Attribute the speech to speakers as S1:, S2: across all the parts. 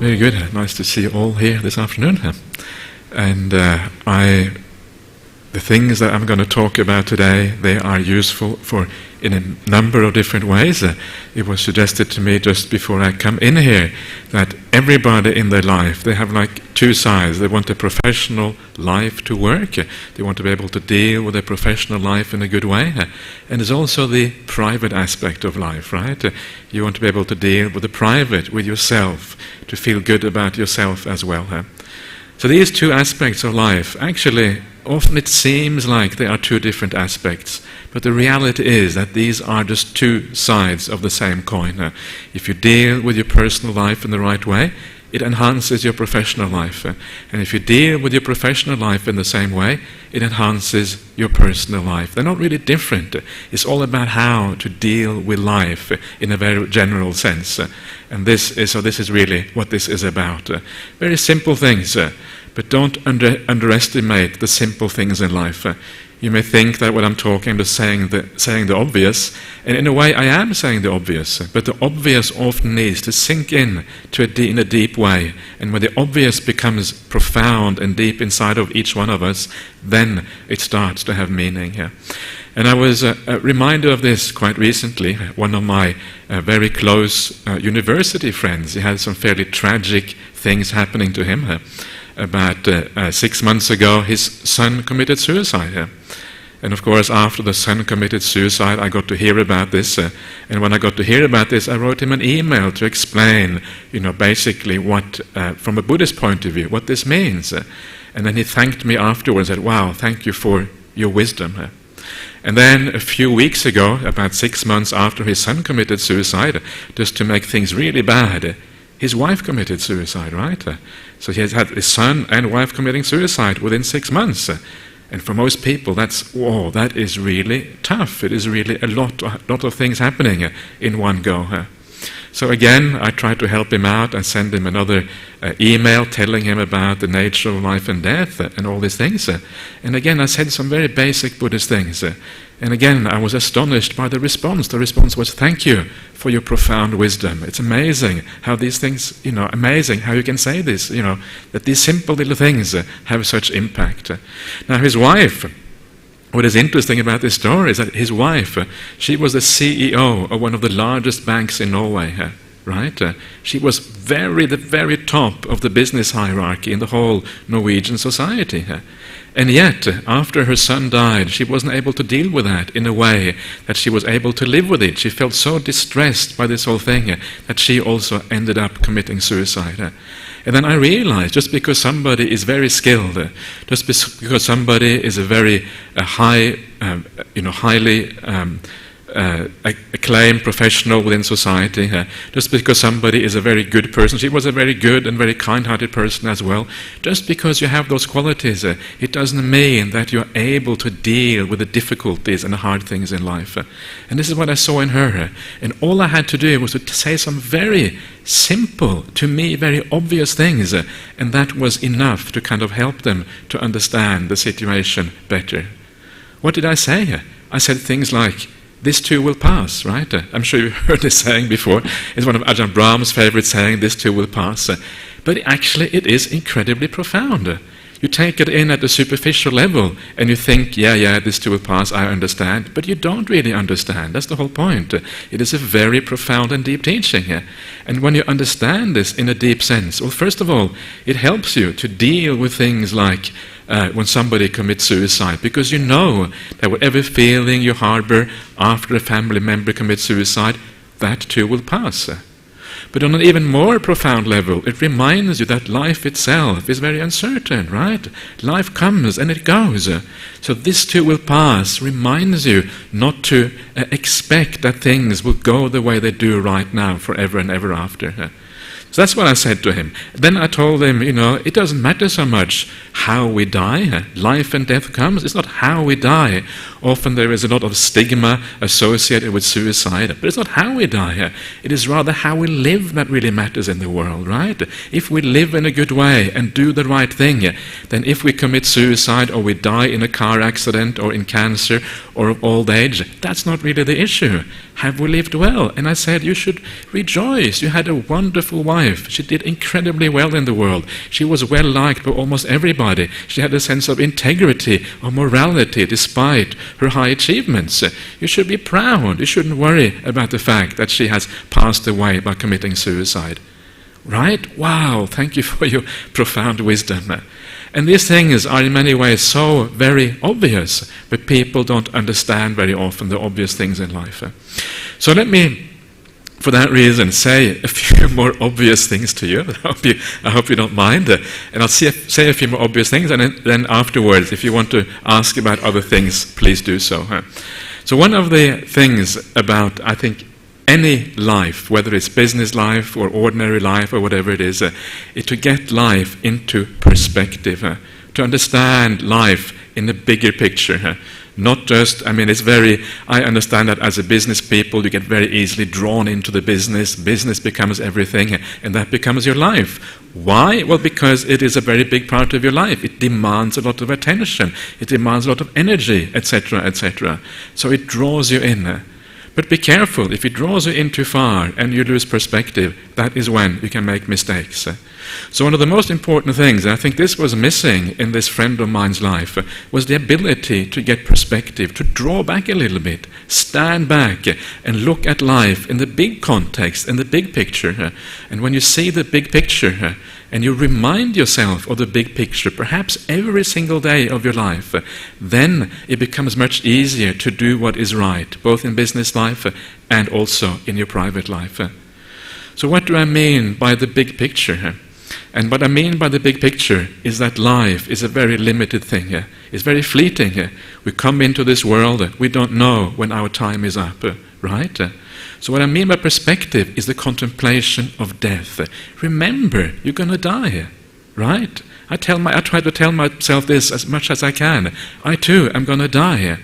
S1: Very good. Nice to see you all here this afternoon. And the things that I'm going to talk about today, they are useful in a number of different ways. It was suggested to me just before I come in here that everybody in their life, they have like two sides. They want a professional life to work. They want to be able to deal with their professional life in a good way. And there's also the private aspect of life, right? You want to be able to deal with the private, with yourself, to feel good about yourself as well. So these two aspects of life, actually, often it seems like they are two different aspects, but the reality is that these are just two sides of the same coin. If you deal with your personal life in the right way, it enhances your professional life. And if you deal with your professional life in the same way, it enhances your personal life. They're not really different. It's all about how to deal with life in a very general sense. And this is really what this is about. Very simple things, but don't underestimate the simple things in life. You may think that what I'm talking, I'm just saying the obvious, and in a way I am saying the obvious, but the obvious often needs to sink in in a deep way, and when the obvious becomes profound and deep inside of each one of us, then it starts to have meaning. And I was reminded of this quite recently. One of my very close university friends, he had some fairly tragic things happening to him. About 6 months ago, his son committed suicide. And of course, after the son committed suicide, I got to hear about this. And when I got to hear about this, I wrote him an email to explain, basically what, from a Buddhist point of view, what this means. And then he thanked me afterwards and said, "Wow, thank you for your wisdom." And then a few weeks ago, about 6 months after his son committed suicide, just to make things really bad, his wife committed suicide, right? So he has had his son and wife committing suicide within 6 months. And for most people, that is really tough. It is really a lot of things happening in one go. So again, I tried to help him out and send him another email telling him about the nature of life and death and all these things. And again, I said some very basic Buddhist things. And again, I was astonished by the response. The response was, "Thank you for your profound wisdom. It's amazing how these things, amazing how you can say this, that these simple little things have such impact." Now his wife, what is interesting about this story is that his wife, she was the CEO of one of the largest banks in Norway, right? She was the very top of the business hierarchy in the whole Norwegian society. And yet, after her son died, she wasn't able to deal with that in a way that she was able to live with it. She felt so distressed by this whole thing that she also ended up committing suicide. And then I realized, just because somebody is very skilled, just because somebody is a very highly acclaimed professional within society, just because somebody is a very good person, she was a very good and very kind-hearted person as well, just because you have those qualities, it doesn't mean that you're able to deal with the difficulties and the hard things in life. And this is what I saw in her. And all I had to do was to say some very simple, to me very obvious things, and that was enough to kind of help them to understand the situation better. What did I say? I said things like, "This too will pass," right? I'm sure you've heard this saying before. It's one of Ajahn Brahm's favorite sayings, "This too will pass." But actually it is incredibly profound. You take it in at the superficial level and you think, yeah, this too will pass, I understand. But you don't really understand. That's the whole point. It is a very profound and deep teaching. And when you understand this in a deep sense, well, first of all, it helps you to deal with things like when somebody commits suicide, because you know that whatever feeling you harbor after a family member commits suicide, that too will pass. But on an even more profound level, it reminds you that life itself is very uncertain, right? Life comes and it goes. So this too will pass reminds you not to expect that things will go the way they do right now forever and ever after. So that's what I said to him. Then I told him, it doesn't matter so much how we die. Life and death comes. It's not how we die. Often there is a lot of stigma associated with suicide, but it's not how we die. It is rather how we live that really matters in the world, right? If we live in a good way and do the right thing, then if we commit suicide or we die in a car accident or in cancer or of old age, that's not really the issue. Have we lived well? And I said, you should rejoice. You had a wonderful wife. life. She did incredibly well in the world. She was well liked by almost everybody. She had a sense of integrity, of morality, despite her high achievements. You should be proud. You shouldn't worry about the fact that she has passed away by committing suicide. Right? Wow, thank you for your profound wisdom. And these things are in many ways so very obvious, but people don't understand very often the obvious things in life. So let me, for that reason, say a few more obvious things to you. I hope you don't mind. And I'll say a few more obvious things, and then afterwards, if you want to ask about other things, please do so. So one of the things about, I think, any life, whether it's business life or ordinary life or whatever it is to get life into perspective, to understand life in the bigger picture. Not just, I understand that as a business people, you get very easily drawn into the business. Business becomes everything, and that becomes your life. Why? Well, because it is a very big part of your life. It demands a lot of attention. It demands a lot of energy, etc., etc. So it draws you in. But be careful, if it draws you in too far and you lose perspective, that is when you can make mistakes. So one of the most important things, and I think this was missing in this friend of mine's life, was the ability to get perspective, to draw back a little bit, stand back and look at life in the big context, in the big picture. And when you see the big picture, and you remind yourself of the big picture, perhaps every single day of your life, then it becomes much easier to do what is right, both in business life and also in your private life. So what do I mean by the big picture? And what I mean by the big picture is that life is a very limited thing. It's very fleeting. We come into this world, we don't know when our time is up, right? So what I mean by perspective is the contemplation of death. Remember, you're going to die, right? I try to tell myself this as much as I can. I too am going to die.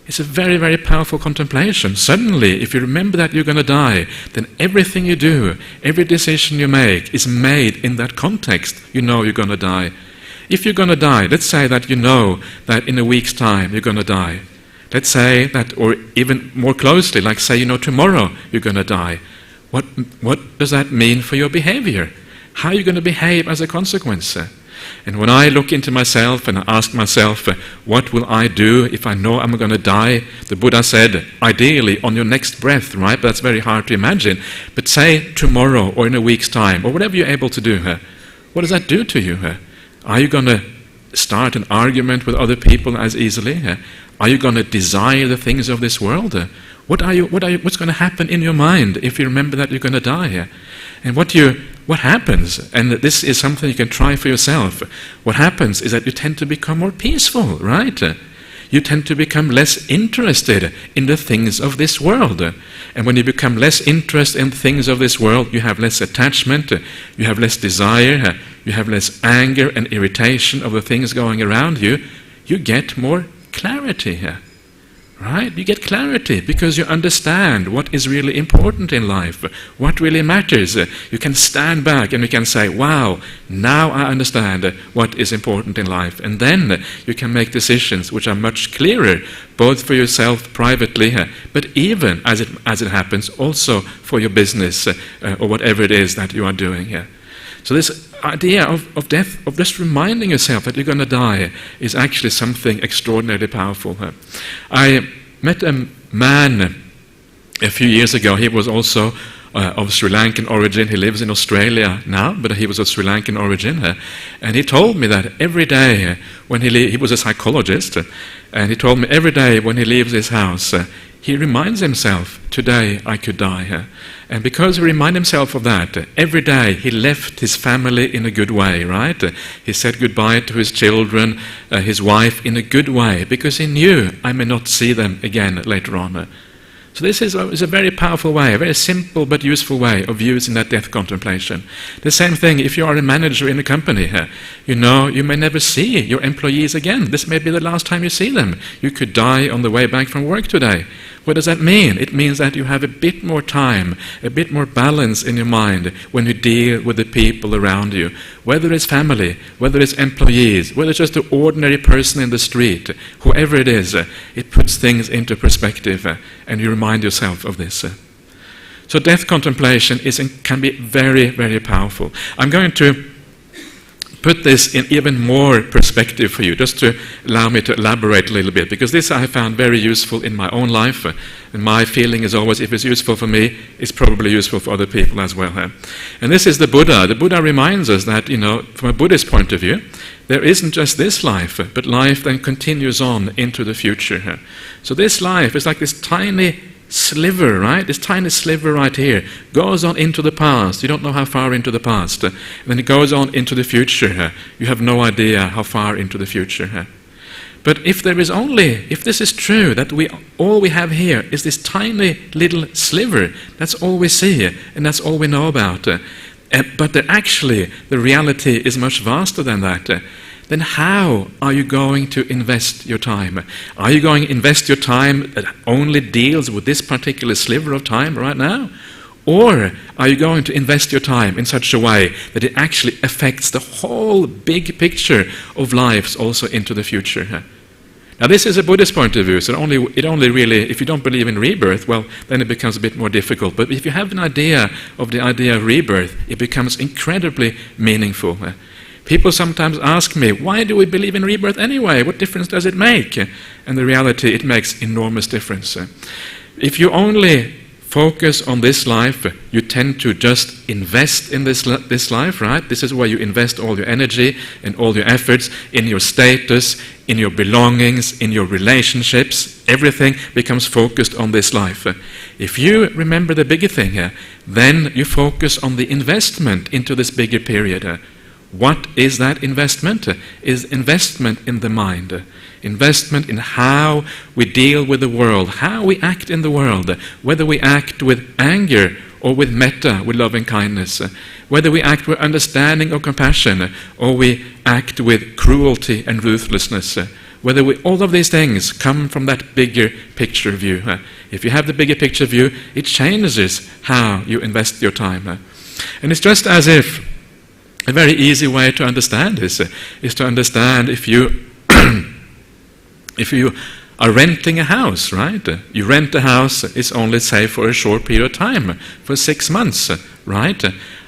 S1: It's a very, very powerful contemplation. Suddenly, if you remember that you're going to die, then everything you do, every decision you make is made in that context. You know you're going to die. If you're going to die, let's say that you know that in a week's time you're going to die. Let's say that, or even more closely, like say you know tomorrow you're going to die. What does that mean for your behavior? How are you going to behave as a consequence? And when I look into myself and I ask myself, what will I do if I know I'm going to die? The Buddha said, ideally on your next breath, right? But that's very hard to imagine. But say tomorrow or in a week's time, or whatever you're able to do, what does that do to you? Are you going to start an argument with other people as easily? Are you going to desire the things of this world? What's going to happen in your mind if you remember that you're going to die? And what happens, and this is something you can try for yourself, what happens is that you tend to become more peaceful, right? You tend to become less interested in the things of this world. And when you become less interested in things of this world, you have less attachment, you have less desire, you have less anger and irritation of the things going around you. You get more clarity, right? You get clarity because you understand what is really important in life, what really matters. You can stand back and you can say, wow, now I understand what is important in life. And then you can make decisions which are much clearer, both for yourself privately, but even, as it happens, also for your business or whatever it is that you are doing. So this idea of death, of just reminding yourself that you're going to die, is actually something extraordinarily powerful. I met a man a few years ago. He was also of Sri Lankan origin. He lives in Australia now, but he was of Sri Lankan origin. And he told me that every day when he was a psychologist, and he told me every day when he leaves his house, he reminds himself, today I could die. And because he reminded himself of that, every day he left his family in a good way, right? He said goodbye to his children, his wife, in a good way, because he knew I may not see them again later on. So this is a very powerful way, a very simple but useful way of using that death contemplation. The same thing if you are a manager in a company. You know, you may never see your employees again. This may be the last time you see them. You could die on the way back from work today. What does that mean? It means that you have a bit more time, a bit more balance in your mind when you deal with the people around you. Whether it's family, whether it's employees, whether it's just an ordinary person in the street, whoever it is, it puts things into perspective and you remind yourself of this. So death contemplation can be very, very powerful. I'm going to put this in even more perspective for you, just to allow me to elaborate a little bit, because this I found very useful in my own life, and my feeling is always, if it's useful for me, it's probably useful for other people as well. And this is the Buddha. The Buddha reminds us that, from a Buddhist point of view, there isn't just this life, but life then continues on into the future. So this life is like this tiny sliver, right? This tiny sliver right here goes on into the past. You don't know how far into the past. And then it goes on into the future. You have no idea how far into the future. But if this is true, that all we have here is this tiny little sliver, that's all we see, and that's all we know about. But the reality is much vaster than that. Then how are you going to invest your time? Are you going to invest your time that only deals with this particular sliver of time right now? Or are you going to invest your time in such a way that it actually affects the whole big picture of lives also into the future? Now this is a Buddhist point of view, so it only really, if you don't believe in rebirth, well, then it becomes a bit more difficult. But if you have an idea of the idea of rebirth, it becomes incredibly meaningful. People sometimes ask me, why do we believe in rebirth anyway? What difference does it make? And the reality, it makes enormous difference. If you only focus on this life, you tend to just invest in this life, right? This is where you invest all your energy and all your efforts, in your status, in your belongings, in your relationships. Everything becomes focused on this life. If you remember the bigger thing here, then you focus on the investment into this bigger period. What is that investment? Is investment in the mind, investment in how we deal with the world, how we act in the world, whether we act with anger or with metta, with loving kindness, whether we act with understanding or compassion, or we act with cruelty and ruthlessness, whether all of these things come from that bigger picture view. If you have the bigger picture view, it changes how you invest your time. And it's just as if a very easy way to understand this is to understand if you are renting a house, right? You rent a house, it's only, say, for a short period of time, for 6 months, right?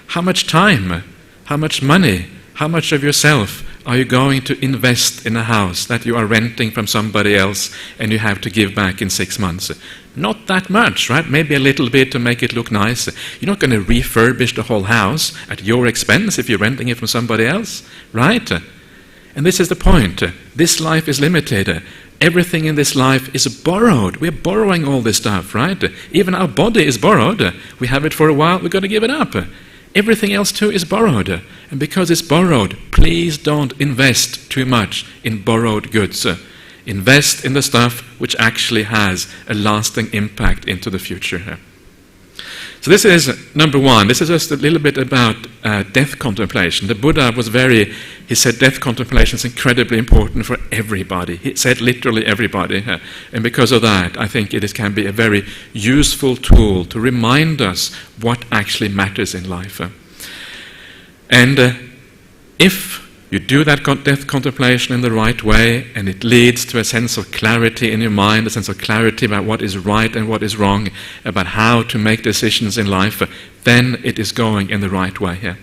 S1: How much time, how much money, how much of yourself are you going to invest in a house that you are renting from somebody else and you have to give back in 6 months? Not that much, right? Maybe a little bit to make it look nice. You're not going to refurbish the whole house at your expense if you're renting it from somebody else, right? And this is the point. This life is limited. Everything in this life is borrowed. We're borrowing all this stuff, right? Even our body is borrowed. We have it for a while, we've got to give it up. Everything else too is borrowed. And because it's borrowed, please don't invest too much in borrowed goods. Invest in the stuff which actually has a lasting impact into the future. So this is number one. This is just a little bit about death contemplation. The Buddha he said death contemplation is incredibly important for everybody. He said literally everybody. And because of that, I think it can be a very useful tool to remind us what actually matters in life. And if you do that death contemplation in the right way, and it leads to a sense of clarity in your mind, a sense of clarity about what is right and what is wrong, about how to make decisions in life, then it is going in the right way here.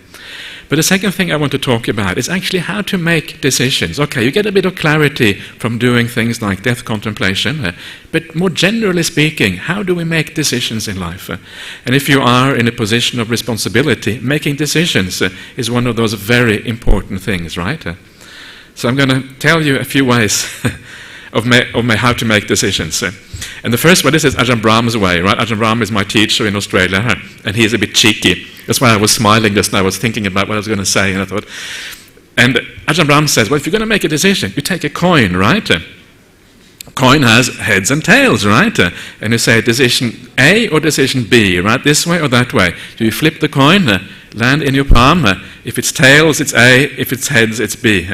S1: But the second thing I want to talk about is actually how to make decisions. Okay, you get a bit of clarity from doing things like death contemplation, but more generally speaking, how do we make decisions in life? And if you are in a position of responsibility, making decisions is one of those very important things, right? So I'm going to tell you a few ways of how to make decisions. And the first one, this is Ajahn Brahm's way, right? Ajahn Brahm is my teacher in Australia, and he is a bit cheeky. That's why I was smiling just now. I was thinking about what I was going to say, and I thought, and Ajahn Brahm says, well, if you're going to make a decision, you take a coin, right? A coin has heads and tails, right? And you say decision A or decision B, right? This way or that way. So you flip the coin, land in your palm. If it's tails, it's A. If it's heads, it's B.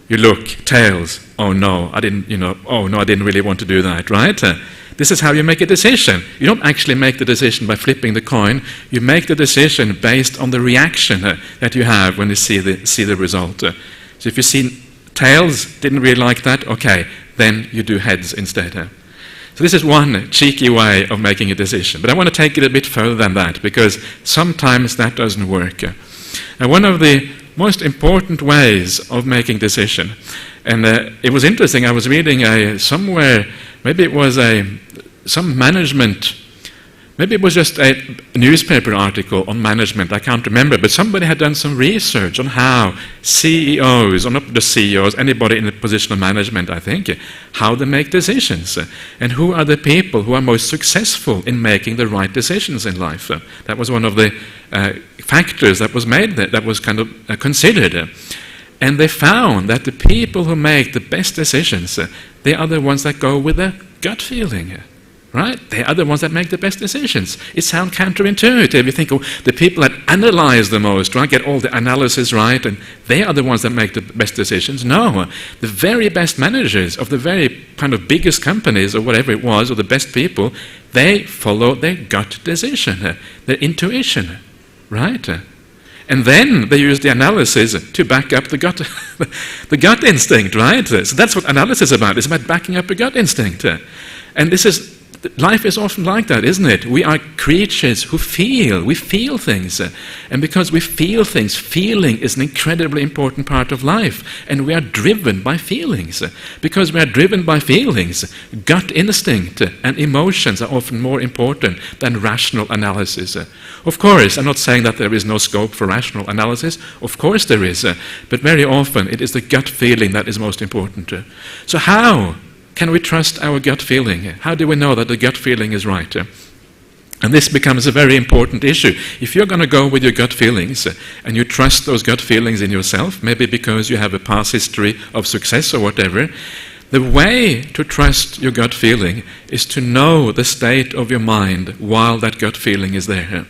S1: You look, tails. Oh no, I didn't really want to do that, right? This is how you make a decision. You don't actually make the decision by flipping the coin. You make the decision based on the reaction that you have when you see the result. So if you see tails, didn't really like that, okay, then you do heads instead. So So this is one cheeky way of making a decision. But I want to take it a bit further than that, because sometimes that doesn't work. And one of the most important ways of making decision, and it was interesting, I was reading somewhere, maybe it was some management, maybe it was just a newspaper article on management, I can't remember, but somebody had done some research on how CEOs, or not the CEOs, anybody in a position of management, I think, how they make decisions, and who are the people who are most successful in making the right decisions in life. That was one of the factors that was made, that was kind of considered. And they found that the people who make the best decisions, they are the ones that go with a gut feeling. Right? They are the ones that make the best decisions. It sounds counterintuitive. You think, oh, the people that analyze the most, right, get all the analysis right, and they are the ones that make the best decisions. No, the very best managers of the very kind of biggest companies, or whatever it was, or the best people, they follow their gut decision, their intuition, right? And then they use the analysis to back up the gut, the gut instinct, right? So that's what analysis is about. It's about backing up the gut instinct. And this is, life is often like that, isn't it? We are creatures who feel. We feel things. And because we feel things, feeling is an incredibly important part of life. And we are driven by feelings. Because we are driven by feelings, gut instinct and emotions are often more important than rational analysis. Of course, I'm not saying that there is no scope for rational analysis. Of course there is. But very often it is the gut feeling that is most important. So how can we trust our gut feeling? How do we know that the gut feeling is right? And this becomes a very important issue. If you're going to go with your gut feelings and you trust those gut feelings in yourself, maybe because you have a past history of success or whatever, the way to trust your gut feeling is to know the state of your mind while that gut feeling is there.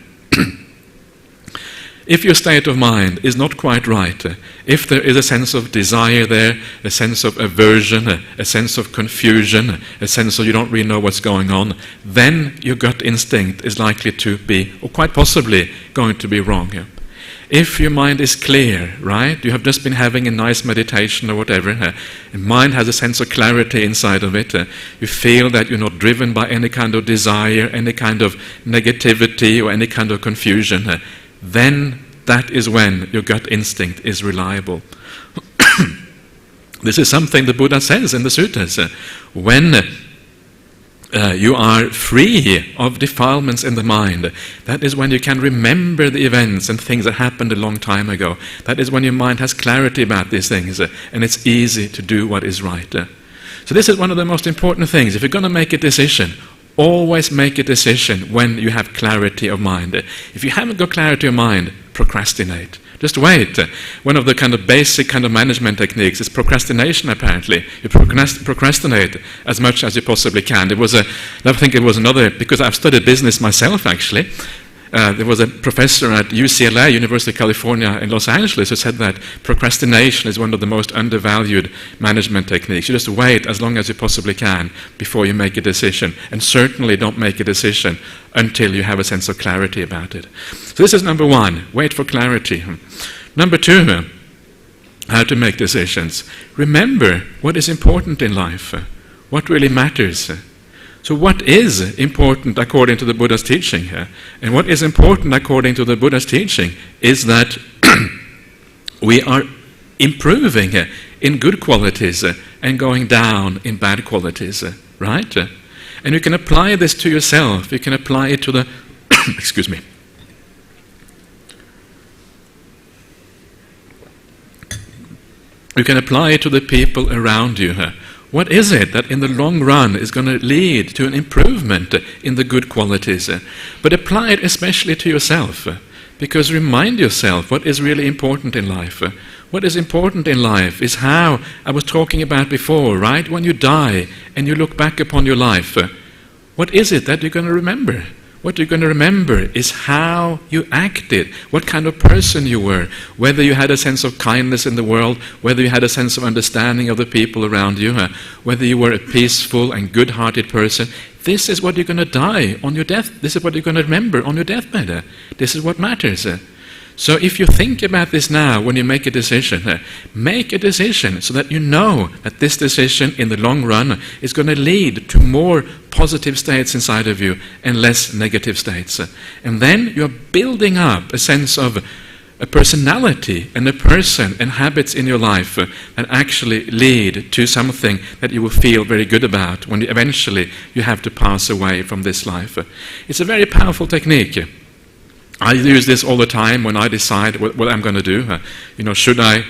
S1: If your state of mind is not quite right, if there is a sense of desire there, a sense of aversion, a sense of confusion, a sense of you don't really know what's going on, then your gut instinct is likely to be, or quite possibly, going to be wrong. If your mind is clear, right, you have just been having a nice meditation or whatever, and mind has a sense of clarity inside of it, you feel that you're not driven by any kind of desire, any kind of negativity or any kind of confusion, then that is when your gut instinct is reliable. This is something the Buddha says in the suttas. When you are free of defilements in the mind, that is when you can remember the events and things that happened a long time ago. That is when your mind has clarity about these things, and it's easy to do what is right. So this is one of the most important things. If you're going to make a decision, always make a decision when you have clarity of mind. If you haven't got clarity of mind, procrastinate. Just wait. One of the kind of basic kind of management techniques is procrastination, apparently. You procrastinate as much as you possibly can. I think it was another, because I've studied business myself, actually. There was a professor at UCLA, University of California in Los Angeles, who said that procrastination is one of the most undervalued management techniques. You just wait as long as you possibly can before you make a decision, and certainly don't make a decision until you have a sense of clarity about it. So this is number one, wait for clarity. Number two, how to make decisions. Remember what is important in life, what really matters. So what is important according to the Buddha's teaching here? And what is important according to the Buddha's teaching is that we are improving in good qualities and going down in bad qualities, right? And you can apply this to yourself. You can apply it to the excuse me. You can apply it to the people around you. What is it that in the long run is going to lead to an improvement in the good qualities? But apply it especially to yourself, because remind yourself what is really important in life. What is important in life is how I was talking about before, right? When you die and you look back upon your life, what is it that you're going to remember? What you're going to remember is how you acted, what kind of person you were, whether you had a sense of kindness in the world, whether you had a sense of understanding of the people around you, whether you were a peaceful and good-hearted person. This is what you're going to die on your death. This is what you're going to remember on your deathbed. This is what matters. So if you think about this now when you make a decision so that you know that this decision in the long run is going to lead to more positive states inside of you and less negative states. And then you're building up a sense of a personality and a person and habits in your life that actually lead to something that you will feel very good about when eventually you have to pass away from this life. It's a very powerful technique. I use this all the time when I decide what I'm going to do. Should I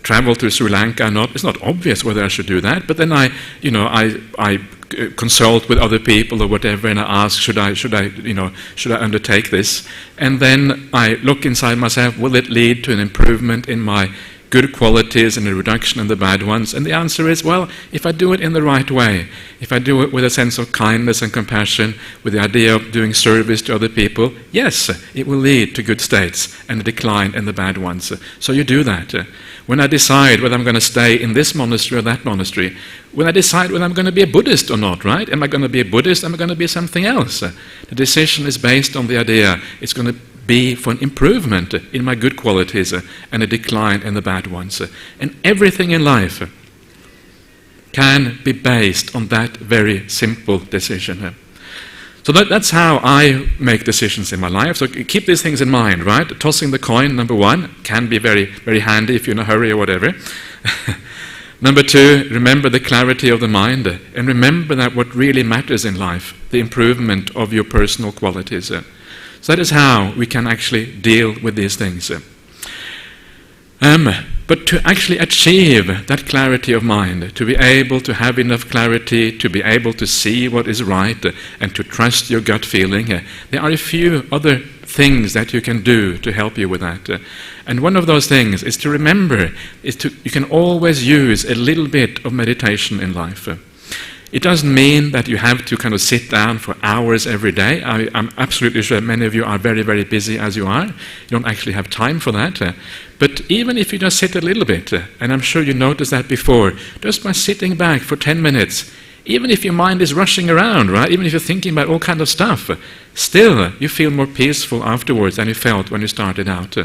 S1: travel to Sri Lanka or not? It's not obvious whether I should do that, but then I consult with other people or whatever, and I ask, should I undertake this? And then I look inside myself, will it lead to an improvement in my good qualities and a reduction in the bad ones? And the answer is, well, if I do it in the right way, if I do it with a sense of kindness and compassion, with the idea of doing service to other people, yes, it will lead to good states and a decline in the bad ones. So you do that. When I decide whether I'm going to stay in this monastery or that monastery, when I decide whether I'm going to be a Buddhist or not, right? Am I going to be a Buddhist? Am I going to be something else? The decision is based on the idea it's going to be for an improvement in my good qualities and a decline in the bad ones. And everything in life can be based on that very simple decision. So that's how I make decisions in my life. So keep these things in mind, right? Tossing the coin, number one, can be very, very handy if you're in a hurry or whatever. Number two, remember the clarity of the mind, and remember that what really matters in life, the improvement of your personal qualities. So that is how we can actually deal with these things. But to actually achieve that clarity of mind, to be able to have enough clarity, to be able to see what is right, and to trust your gut feeling, there are a few other things that you can do to help you with that. And one of those things is to remember, you can always use a little bit of meditation in life. It doesn't mean that you have to kind of sit down for hours every day. I'm absolutely sure many of you are very, very busy as you are. You don't actually have time for that. But even if you just sit a little bit, and I'm sure you noticed that before, just by sitting back for 10 minutes, even if your mind is rushing around, right? Even if you're thinking about all kind of stuff, still you feel more peaceful afterwards than you felt when you started out.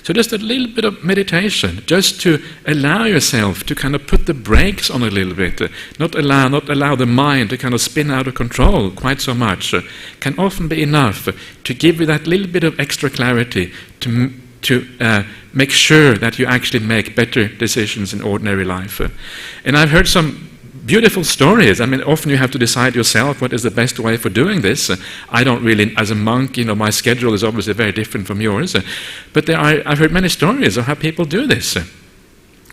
S1: So just a little bit of meditation, just to allow yourself to kind of put the brakes on a little bit, not allow the mind to kind of spin out of control quite so much, can often be enough to give you that little bit of extra clarity to make sure that you actually make better decisions in ordinary life. And I've heard some beautiful stories. I mean, often you have to decide yourself what is the best way for doing this. I don't really, as a monk, my schedule is obviously very different from yours. But I've heard many stories of how people do this.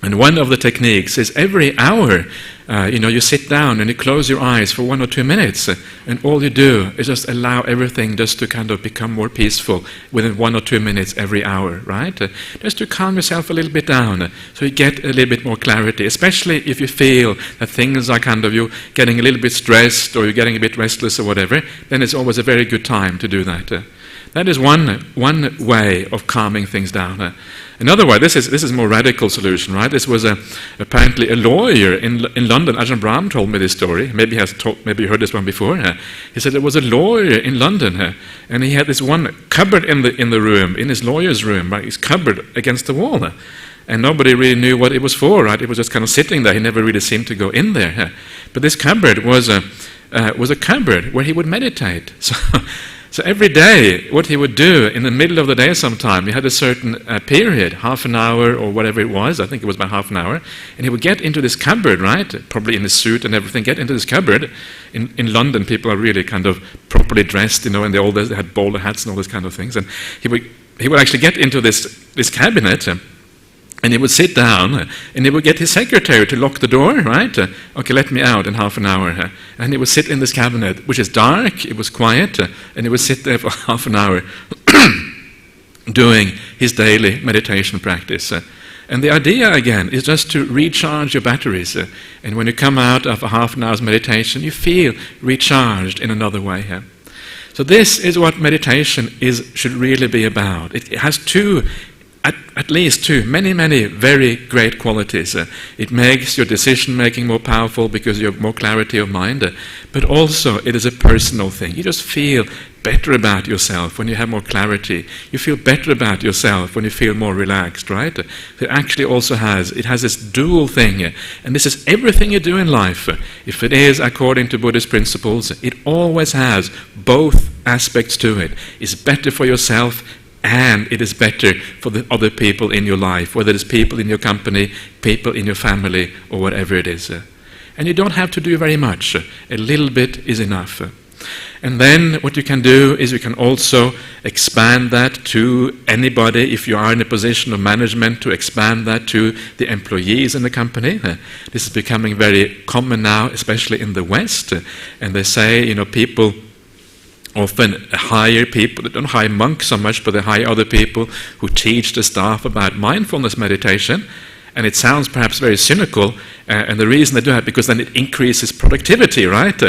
S1: And one of the techniques is every hour, you sit down and you close your eyes for 1 or 2 minutes, and all you do is just allow everything just to kind of become more peaceful within 1 or 2 minutes every hour, right? Just to calm yourself a little bit down, so you get a little bit more clarity, especially if you feel that things are kind of, you're getting a little bit stressed or you're getting a bit restless or whatever, then it's always a very good time to do that. That is one way of calming things down. Another way, this is a more radical solution, right? This was apparently a lawyer in London. Ajahn Brahmali told me this story. Maybe you heard this one before. He said there was a lawyer in London, and he had this one cupboard in the room, in his lawyer's room, right? His cupboard against the wall, and nobody really knew what it was for, right? It was just kind of sitting there. He never really seemed to go in there. But this cupboard was a cupboard where he would meditate. So every day, what he would do in the middle of the day sometime, he had a certain period, half an hour or whatever it was, I think it was about half an hour, and he would get into this cupboard, right, probably in his suit and everything, get into this cupboard. In London, people are really kind of properly dressed, in the old days they had bowler hats and all those kind of things, and he would actually get into this cabinet, and he would sit down, and he would get his secretary to lock the door, right? Okay, let me out in half an hour. And he would sit in this cabinet, which is dark, it was quiet, and he would sit there for half an hour doing his daily meditation practice. And the idea, again, is just to recharge your batteries. And when you come out of a half an hour's meditation, you feel recharged in another way. So this is what meditation should really be about. It has two at least two, many very great qualities. It makes your decision making more powerful because you have more clarity of mind, but also it is a personal thing. You just feel better about yourself when you have more clarity. You feel better about yourself when you feel more relaxed, right? It actually also has this dual thing, and this is everything you do in life. If it is according to Buddhist principles, it always has both aspects to it. It's better for yourself, and it is better for the other people in your life, whether it's people in your company, people in your family, or whatever it is. And you don't have to do very much. A little bit is enough. And then what you can do is you can also expand that to anybody, if you are in a position of management, to expand that to the employees in the company. This is becoming very common now, especially in the West. And they say, people often hire people, they don't hire monks so much, but they hire other people who teach the staff about mindfulness meditation. And it sounds perhaps very cynical, and the reason they do that because then it increases productivity, right?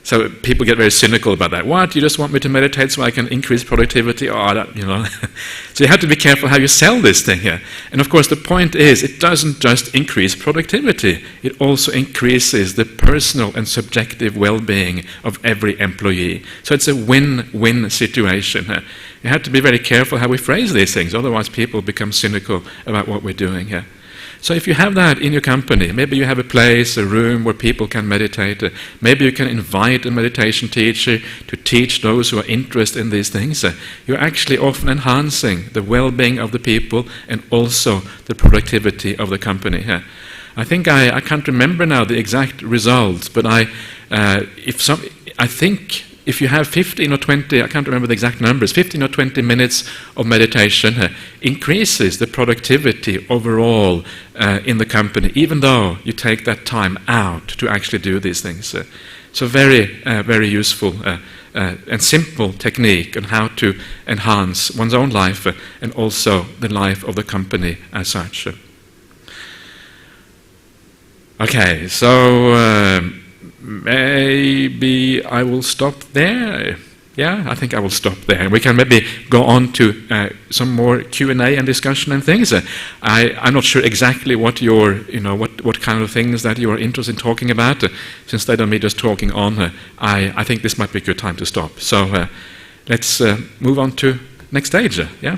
S1: So people get very cynical about that. What? You just want me to meditate so I can increase productivity? So you have to be careful how you sell this thing here. And of course the point is, it doesn't just increase productivity, it also increases the personal and subjective well-being of every employee. So it's a win-win situation. You have to be very careful how we phrase these things, otherwise people become cynical about what we're doing here. So if you have that in your company, maybe you have a place, a room where people can meditate, maybe you can invite a meditation teacher to teach those who are interested in these things, you're actually often enhancing the well-being of the people and also the productivity of the company. I think I can't remember now the exact results, but I think if you have 15 or 20, I can't remember the exact numbers, 15 or 20 minutes of meditation increases the productivity overall in the company, even though you take that time out to actually do these things. So very useful and simple technique on how to enhance one's own life and also the life of the company as such. Okay, so maybe I will stop there. Yeah, I think I will stop there. We can maybe go on to some more Q&A and discussion and things. I'm not sure exactly what what kind of things that you are interested in talking about. Since they don't me just talking on, I think this might be a good time to stop. So let's move on to next stage. Yeah.